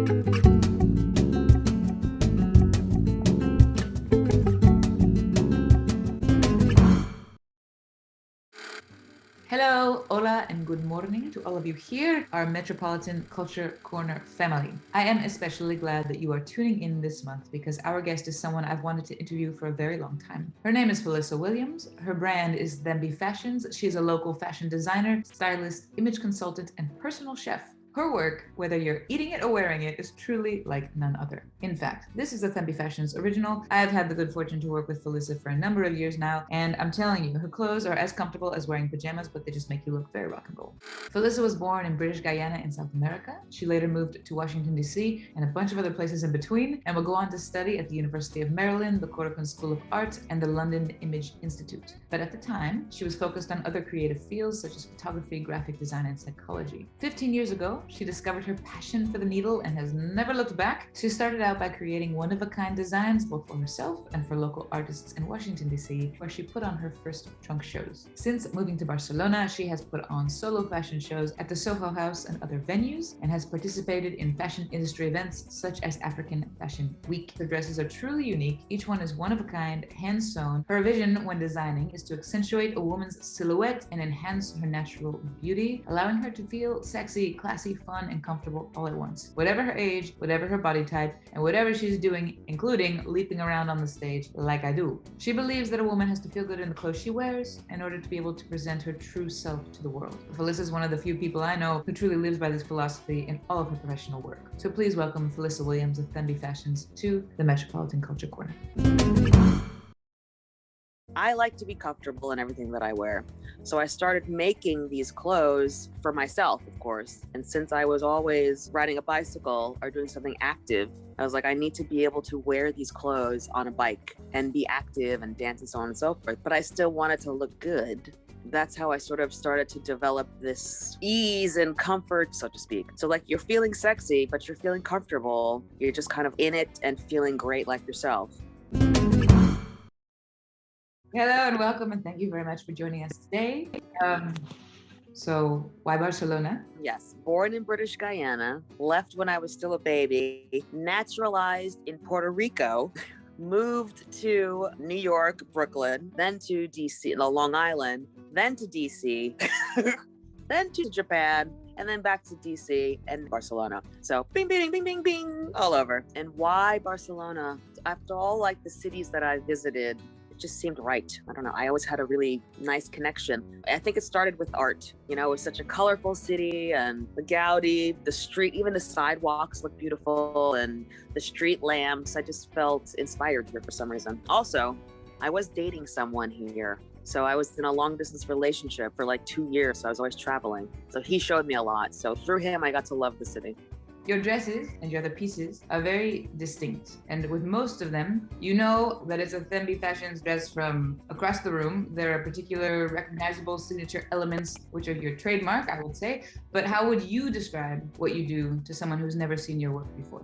Hello, hola, and good morning to all of you here, our Metropolitan Culture Corner family. I am especially glad that you are tuning in this month because our guest is someone I've wanted to interview for a very long time. Her name is Philissa Williams. Her brand is Thembe Fashions. She is a local fashion designer, stylist, image consultant, and personal chef. Her work, whether you're eating it or wearing it, is truly like none other. In fact, this is a Thembe Fashions original. I have had the good fortune to work with Philissa for a number of years now, and I'm telling you, her clothes are as comfortable as wearing pajamas, but they just make you look very rock and roll. Philissa was born in British Guyana in South America. She later moved to Washington, D.C., and a bunch of other places in between, and will go on to study at the University of Maryland, the Corcoran School of Art, and the London Image Institute. But at the time, she was focused on other creative fields such as photography, graphic design, and psychology. 15 years ago, she discovered her passion for the needle and has never looked back. She started out by creating one-of-a-kind designs both for herself and for local artists in Washington, D.C., where she put on her first trunk shows. Since moving to Barcelona, she has put on solo fashion shows at the Soho House and other venues, and has participated in fashion industry events such as African Fashion Week. Her dresses are truly unique. Each one is one of a kind, hand-sewn. Her vision when designing is to accentuate a woman's silhouette and enhance her natural beauty, allowing her to feel sexy, classy, fun, and comfortable all at once. Whatever her age, whatever her body type, and whatever she's doing, including leaping around on the stage like I do. She believes that a woman has to feel good in the clothes she wears in order to be able to present her true self to the world. Philissa is one of the few people I know who truly lives by this philosophy in all of her professional work. So please welcome Philissa Williams of Thembe Fashions to the Metropolitan Culture Corner. I like to be comfortable in everything that I wear. So I started making these clothes for myself, of course. And since I was always riding a bicycle or doing something active, I was like, I need to be able to wear these clothes on a bike and be active and dance and so on and so forth. But I still wanted to look good. That's how I sort of started to develop this ease and comfort, so to speak. So like you're feeling sexy, but you're feeling comfortable. You're just kind of in it and feeling great like yourself. Hello and welcome, and thank you very much for joining us today. So why Barcelona? Yes, born in British Guyana, left when I was still a baby, naturalized in Puerto Rico, moved to New York, Brooklyn, then to DC, Long Island, then to DC, then to Japan, and then back to DC and Barcelona. So bing, bing, bing, bing, bing, all over. And why Barcelona? After all like the cities that I visited, it just seemed right. I don't know. I always had a really nice connection. I think it started with art. You know, it was such a colorful city, and the Gaudi, the street, even the sidewalks look beautiful, and the street lamps. I just felt inspired here for some reason. Also, I was dating someone here. So I was in a long distance relationship for like 2 years. So I was always traveling. So he showed me a lot. So through him, I got to love the city. Your dresses and your other pieces are very distinct. And with most of them, you know that it's a Thembe Fashions dress from across the room. There are particular recognizable signature elements, which are your trademark, I would say. But how would you describe what you do to someone who's never seen your work before?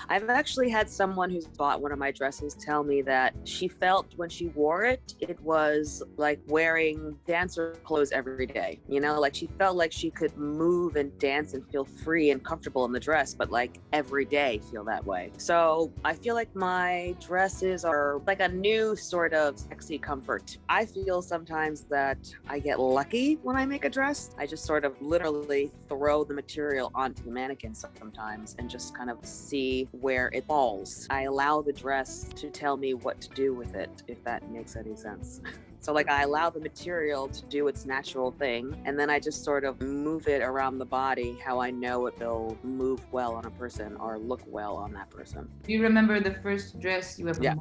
I've actually had someone who's bought one of my dresses tell me that she felt when she wore it, it was like wearing dancer clothes every day. You know, like she felt like she could move and dance and feel free and comfortable in the dress, but like every day feel that way. So I feel like my dresses are like a new sort of sexy comfort. I feel sometimes that I get lucky when I make a dress. I just sort of literally throw the material onto the mannequin sometimes and just kind of see where it falls. I allow the dress to tell me what to do with it, if that makes any sense. So like I allow the material to do its natural thing, and then I just sort of move it around the body how I know it will move well on a person or look well on that person. Do you remember the first dress you ever made?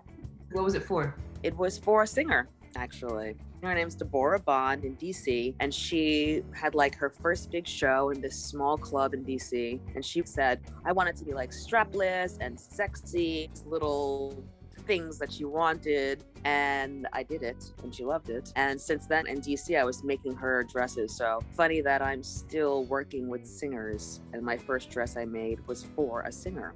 What was it for? It was for a singer, actually. Her name's Deborah Bond in DC, and she had like her first big show in this small club in DC, and she said, I want it to be like strapless and sexy, this little things that she wanted, and I did it, and she loved it. And since then in DC, I was making her dresses. So funny that I'm still working with singers, and my first dress I made was for a singer.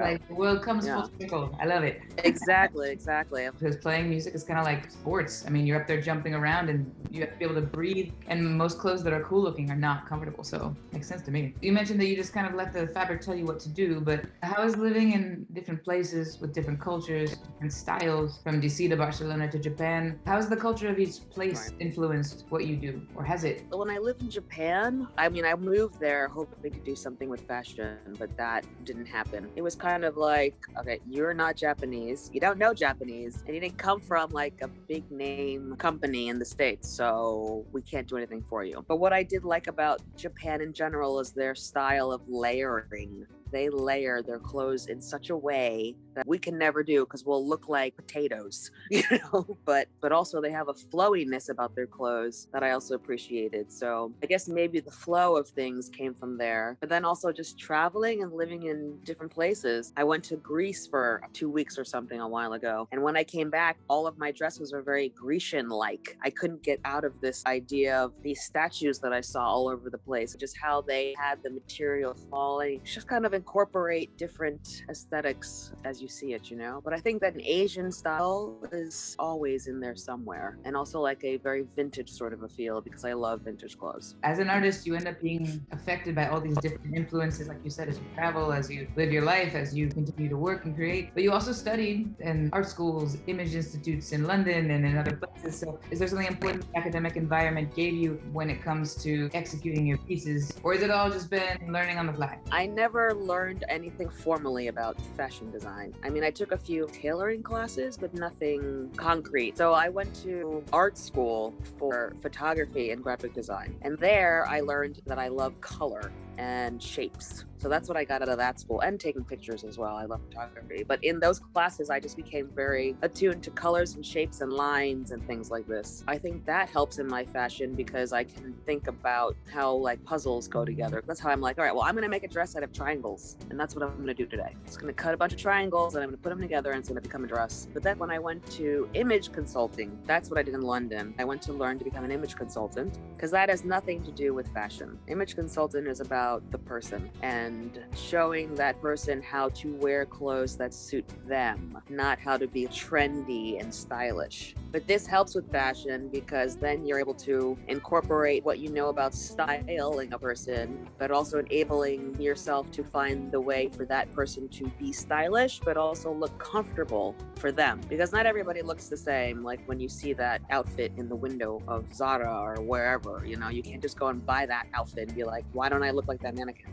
Like the world comes full circle. I love it. Exactly. Because playing music is kind of like sports. I mean, you're up there jumping around and you have to be able to breathe, and most clothes that are cool looking are not comfortable. So it makes sense to me. You mentioned that you just kind of let the fabric tell you what to do, but how is living in different places with different cultures, different styles, from DC to Barcelona to Japan, how has the culture of each place influenced what you do, or has it? When I lived in Japan, I mean, I moved there hoping to do something with fashion, but that didn't happen. It was kind of like, okay, you're not Japanese, you don't know Japanese, and you didn't come from like a big name company in the States, so we can't do anything for you. But what I did like about Japan in general is their style of layering. They layer their clothes in such a way that we can never do, because we'll look like potatoes, you know, but also they have a flowiness about their clothes that I also appreciated. So I guess maybe the flow of things came from there, but then also just traveling and living in different places. I went to Greece for 2 weeks or something a while ago, and when I came back, all of my dresses were very Grecian-like. I couldn't get out of this idea of these statues that I saw all over the place, just how they had the material falling, just kind of incorporate different aesthetics as you see it, you know. But I think that an Asian style is always in there somewhere, and also like a very vintage sort of a feel, because I love vintage clothes. As an artist, you end up being affected by all these different influences, like you said, as you travel, as you live your life, as you continue to work and create. But you also studied in art schools, image institutes in London and in other places. So is there something important the academic environment gave you when it comes to executing your pieces, or has it all just been learning on the fly? I never learned anything formally about fashion design. I mean, I took a few tailoring classes, but nothing concrete. So I went to art school for photography and graphic design. And there I learned that I love color and shapes. So that's what I got out of that school, and taking pictures as well. I love photography. But in those classes, I just became very attuned to colors and shapes and lines and things like this. I think that helps in my fashion, because I can think about how like puzzles go together. That's how I'm like, all right, well, I'm gonna make a dress out of triangles, and that's what I'm gonna do today. I'm just gonna cut a bunch of triangles and I'm gonna put them together, and it's gonna become a dress. But then when I went to image consulting, that's what I did in London. I went to learn to become an image consultant, because that has nothing to do with fashion. Image consultant is about the person and showing that person how to wear clothes that suit them, not how to be trendy and stylish. But this helps with fashion, because then you're able to incorporate what you know about styling a person, but also enabling yourself to find the way for that person to be stylish, but also look comfortable for them. Because not everybody looks the same. Like when you see that outfit in the window of Zara or wherever, you know, you can't just go and buy that outfit and be like, why don't I look like that mannequin?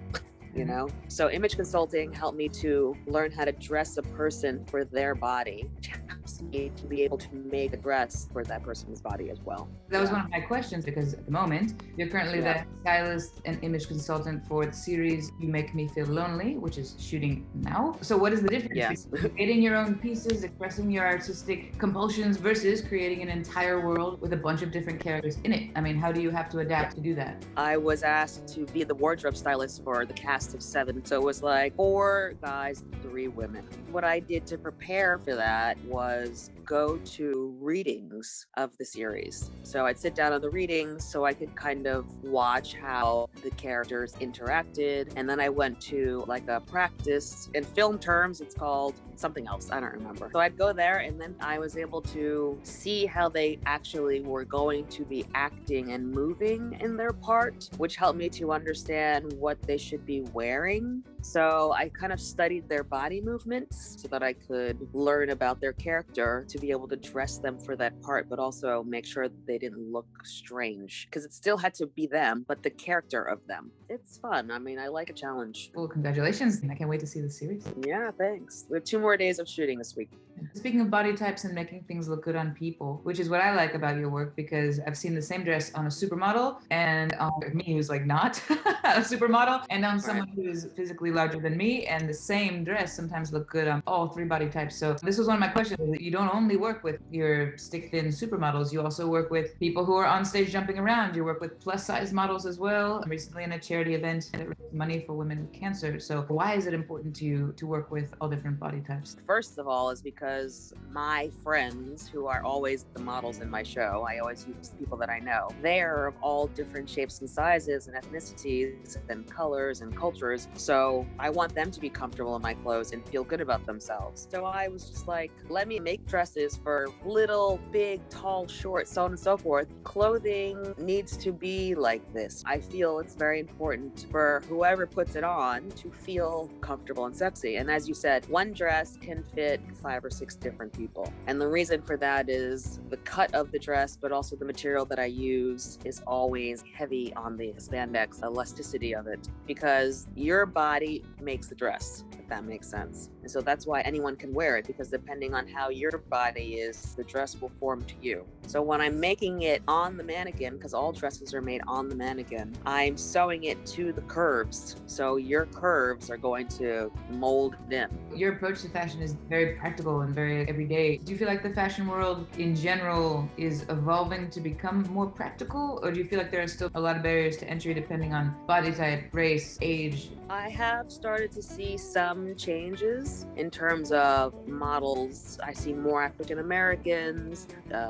You know? So image consulting helped me to learn how to dress a person for their body, which helps me to be able to make a dress for that person's body as well. That was one of my questions, because at the moment, you're currently the stylist and image consultant for the series You Make Me Feel Lonely, which is shooting now. So what is the difference between creating your own pieces, expressing your artistic compulsions, versus creating an entire world with a bunch of different characters in it? I mean, how do you have to adapt to do that? I was asked to be the wardrobe stylist for the cast of 7. So it was like 4 guys, 3 women. What I did to prepare for that was go to readings of the series. So I'd sit down on the readings so I could kind of watch how the characters interacted. And then I went to like a practice. In film terms, it's called something else. I don't remember. So I'd go there, and then I was able to see how they actually were going to be acting and moving in their part, which helped me to understand what they should be wearing. So I kind of studied their body movements so that I could learn about their character to be able to dress them for that part, but also make sure that they didn't look strange, because it still had to be them, but the character of them. It's fun. I mean, I like a challenge. Well, congratulations. I can't wait to see the series. Yeah, thanks. We have 2 more days of shooting this week. Speaking of body types and making things look good on people, which is what I like about your work, because I've seen the same dress on a supermodel and on me who's like not a supermodel, and on someone who is physically larger than me, and the same dress sometimes look good on all 3 body types. So this was one of my questions. You don't only work with your stick thin supermodels, you also work with people who are on stage jumping around. You work with plus size models as well. I'm recently in a charity event that raises money for women with cancer. So why is it important to you to work with all different body types? stereotypes? First of all, is because my friends, who are always the models in my show, I always use people that I know. They are of all different shapes and sizes and ethnicities and colors and cultures. So I want them to be comfortable in my clothes and feel good about themselves. So I was just like, let me make dresses for little, big, tall, short, so on and so forth. Clothing needs to be like this. I feel it's very important for whoever puts it on to feel comfortable and sexy. And as you said, one dress can fit 5 or 6 different people. And the reason for that is the cut of the dress, but also the material that I use is always heavy on the spandex, elasticity of it, because your body makes the dress, if that makes sense. And so that's why anyone can wear it, because depending on how your body is, the dress will form to you. So when I'm making it on the mannequin, because all dresses are made on the mannequin, I'm sewing it to the curves. So your curves are going to mold it in. Your approach to fashion is very practical and very everyday. Do you feel like the fashion world in general is evolving to become more practical, or do you feel like there are still a lot of barriers to entry depending on body type, race, age? I have started to see some changes in terms of models. I see more African Americans,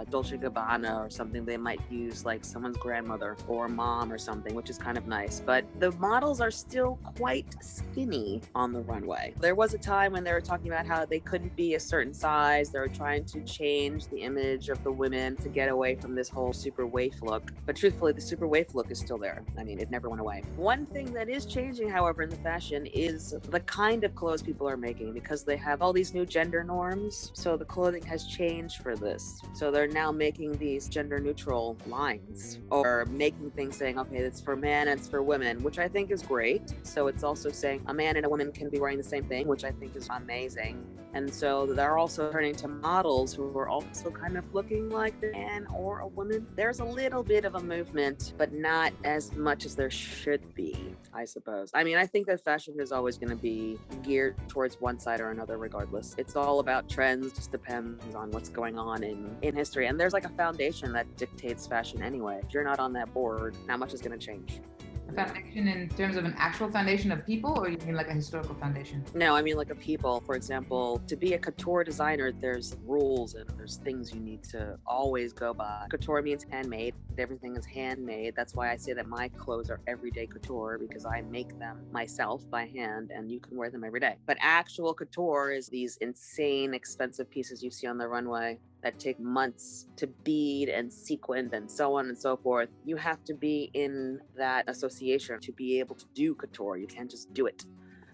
Dolce & Gabbana or something. They might use like someone's grandmother or mom or something, which is kind of nice. But the models are still quite skinny on the runway. There was a time when they were talking about how they couldn't be a certain size. They were trying to change the image of the women to get away from this whole super waif look. But truthfully, the super waif look is still there. I mean, it never went away. One thing that is changing, however, in the fashion is the kind of clothes people are making, because they have all these new gender norms. So the clothing has changed for this. So they're now making these gender neutral lines, or making things saying, okay, it's for men and it's for women, which I think is great. So it's also saying a man and a woman can be wearing the same thing, which I think is amazing. And so they're also turning to models who are also kind of looking like a man or a woman. There's a little bit of a movement, but not as much as there should be, I suppose. I mean, I think that fashion is always going to be geared towards one side or another regardless. It's all about trends, just depends on what's going on in history. And there's like a foundation that dictates fashion anyway. If you're not on that board, not much is going to change. A foundation in terms of an actual foundation of people, or you mean like a historical foundation? No, I mean like a people. For example, to be a couture designer, there's rules and there's things you need to always go by. Couture means handmade. Everything is handmade. That's why I say that my clothes are everyday couture, because I make them myself by hand and you can wear them every day. But actual couture is these insane expensive pieces you see on the runway that take months to bead and sequin and so on and so forth. You have to be in that association to be able to do couture. You can't just do it.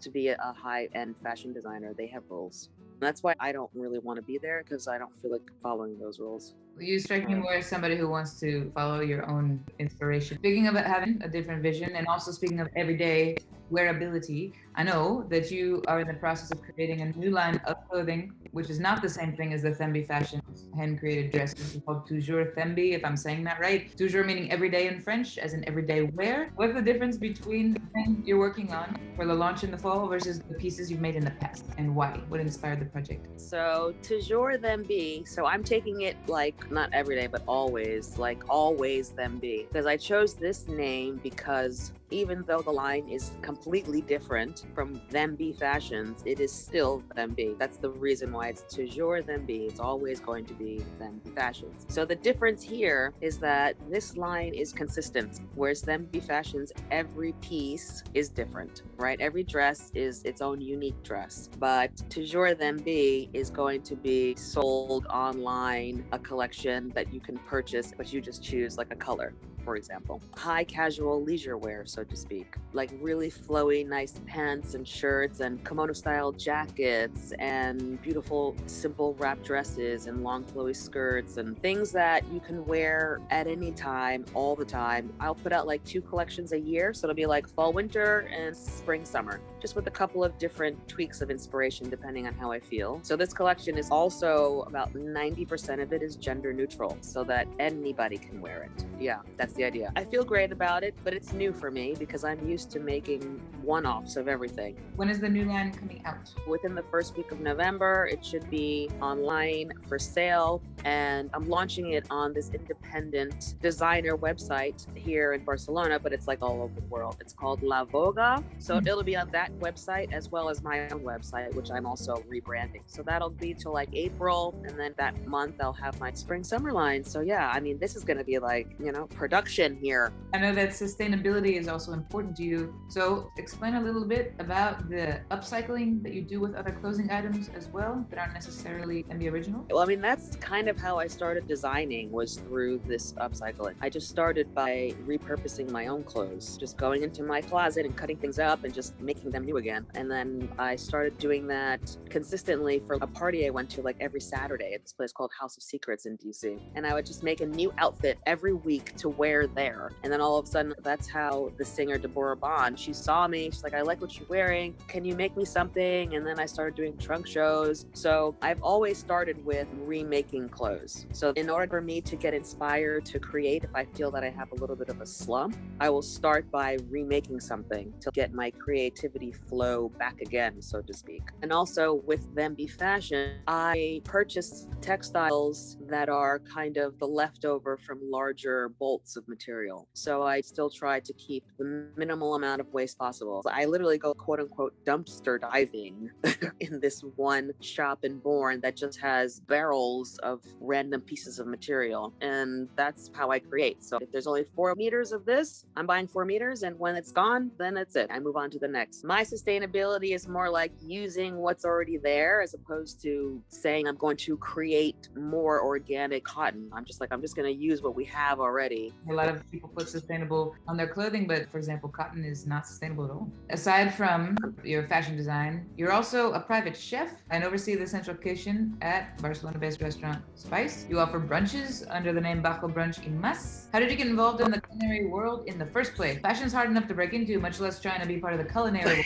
To be a high-end fashion designer, they have rules. And that's why I don't really want to be there, because I don't feel like following those rules. You strike me more as somebody who wants to follow your own inspiration. Speaking of having a different vision, and also speaking of everyday wearability, I know that you are in the process of creating a new line of clothing, which is not the same thing as the Thembe Fashions hand-created dress. This is called Toujours Thembe, if I'm saying that right. Toujours meaning everyday in French, as in everyday wear. What's the difference between the thing you're working on for the launch in the fall versus the pieces you've made in the past, and why? What inspired the project? So Toujours Thembe, so I'm taking it like not every day, but always, like always Thembe, because I chose this name because even though the line is completely different from Thembe Fashions, it is still Thembe. That's the reason why it's Toujours Thembe. It's always going to be Thembe Fashions. So the difference here is that this line is consistent, whereas Thembe Fashions, every piece is different, right? Every dress is its own unique dress. But Toujours Thembe is going to be sold online, a collection that you can purchase, but you just choose like a color. For example, high casual leisure wear, so to speak, like really flowy, nice pants and shirts and kimono style jackets and beautiful, simple wrap dresses and long flowy skirts and things that you can wear at any time, all the time. I'll put out like 2 collections a year. So it'll be like fall, winter and spring, summer, just with a couple of different tweaks of inspiration depending on how I feel. So this collection is also about 90% of it is gender neutral so that anybody can wear it. Yeah, that's That's the idea. I feel great about it, but it's new for me because I'm used to making one-offs of everything. When is the new line coming out? Within the first week of November, it should be online for sale, and I'm launching it on this independent designer website here in Barcelona, but it's like all over the world. It's called La Voga. So it'll be on that website as well as my own website, which I'm also rebranding. So that'll be till like April, and then that month I'll have my spring summer line. So yeah, I mean, this is going to be like, production here. I know that sustainability is also important to you. So explain a little bit about the upcycling that you do with other clothing items as well that aren't necessarily can be original. Well, I mean, that's kind of how I started designing, was through this upcycling. I just started by repurposing my own clothes, just going into my closet and cutting things up and just making them new again. And then I started doing that consistently for a party I went to like every Saturday at this place called House of Secrets in DC. And I would just make a new outfit every week to wear there. And then all of a sudden, that's how the singer Deborah Bond, she saw me. She's like, I like what you're wearing. Can you make me something? And then I started doing trunk shows. So I've always started with remaking clothes. So in order for me to get inspired to create, if I feel that I have a little bit of a slump, I will start by remaking something to get my creativity flow back again, so to speak. And also with Thembe Fashion, I purchased textiles that are kind of the leftover from larger bolts of material. So I still try to keep the minimal amount of waste possible. So I literally go quote unquote dumpster diving in this one shop in Bourne that just has barrels of random pieces of material. And that's how I create. So if there's only 4 meters of this, I'm buying 4 meters. And when it's gone, then that's it. I move on to the next. My sustainability is more like using what's already there as opposed to saying I'm going to create more organic cotton. I'm just going to use what we have already. A lot of people put sustainable on their clothing, but for example, cotton is not sustainable at all. Aside from your fashion design, you're also a private chef and oversee the central kitchen at Barcelona-based restaurant Spice. You offer brunches under the name Bajo Brunch y Más. How did you get involved in the culinary world in the first place? Fashion's hard enough to break into, much less trying to be part of the culinary world.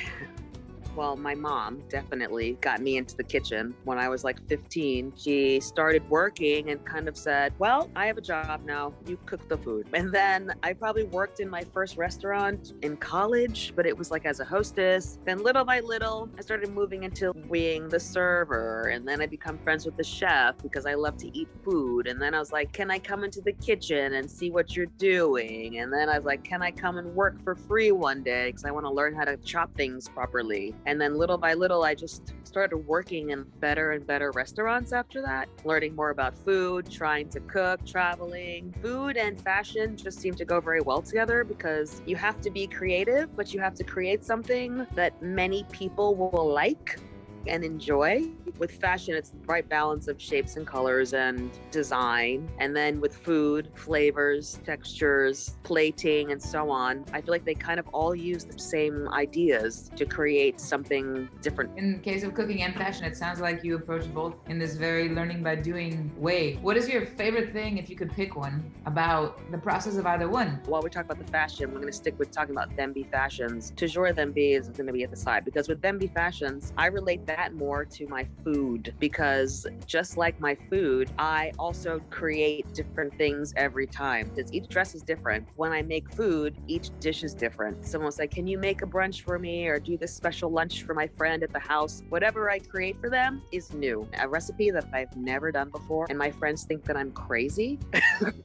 Well, my mom definitely got me into the kitchen when I was like 15. She started working and kind of said, well, I have a job now. You cook the food. And then I probably worked in my first restaurant in college, but it was like as a hostess. Then little by little, I started moving into being the server. And then I become friends with the chef because I love to eat food. And then I was like, can I come into the kitchen and see what you're doing? And then I was like, can I come and work for free one day? Because I want to learn how to chop things properly. And then little by little, I just started working in better and better restaurants after that, learning more about food, trying to cook, traveling. Food and fashion just seem to go very well together because you have to be creative, but you have to create something that many people will like and enjoy. With fashion, it's the right balance of shapes and colors and design. And then with food, flavors, textures, plating, and so on, I feel like they kind of all use the same ideas to create something different. In case of cooking and fashion, it sounds like you approach both in this very learning by doing way. What is your favorite thing, if you could pick one, about the process of either one? While we talk about the fashion, we're going to stick with talking about Thembe Fashions. Toujours Thembe is going to be at the side because with Thembe Fashions, I relate that more to my food because just like my food, I also create different things every time. Each dress is different. When I make food, each dish is different. Someone's like, can you make a brunch for me or do this special lunch for my friend at the house? Whatever I create for them is new. A recipe that I've never done before. And my friends think that I'm crazy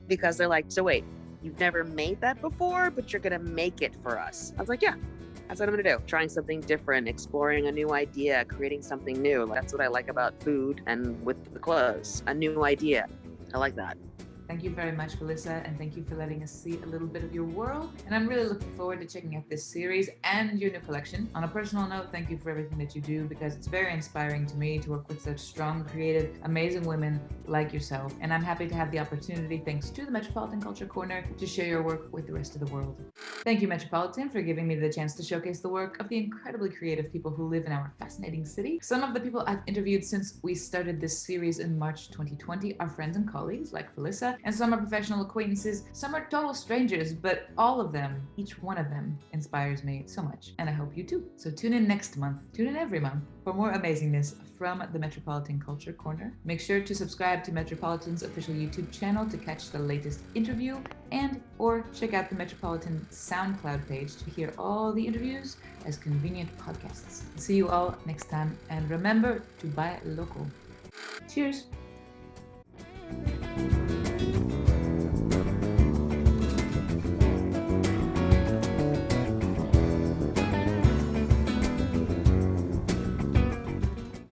because they're like, so wait, you've never made that before, but you're gonna make it for us. I was like, yeah. That's what I'm gonna do. Trying something different, exploring a new idea, creating something new. That's what I like about food and with the clothes. A new idea. I like that. Thank you very much, Philissa, and thank you for letting us see a little bit of your world. And I'm really looking forward to checking out this series and your new collection. On a personal note, thank you for everything that you do because it's very inspiring to me to work with such strong, creative, amazing women like yourself. And I'm happy to have the opportunity, thanks to the Metropolitan Culture Corner, to share your work with the rest of the world. Thank you, Metropolitan, for giving me the chance to showcase the work of the incredibly creative people who live in our fascinating city. Some of the people I've interviewed since we started this series in March 2020 are friends and colleagues like Philissa, and some are professional acquaintances, some are total strangers, but all of them, each one of them, inspires me so much, and I hope you too. So tune in next month, tune in every month for more amazingness from the Metropolitan Culture Corner. Make sure to subscribe to Metropolitan's official YouTube channel to catch the latest interview, and or check out the Metropolitan SoundCloud page to hear all the interviews as convenient podcasts. See you all next time, and remember to buy local. Cheers!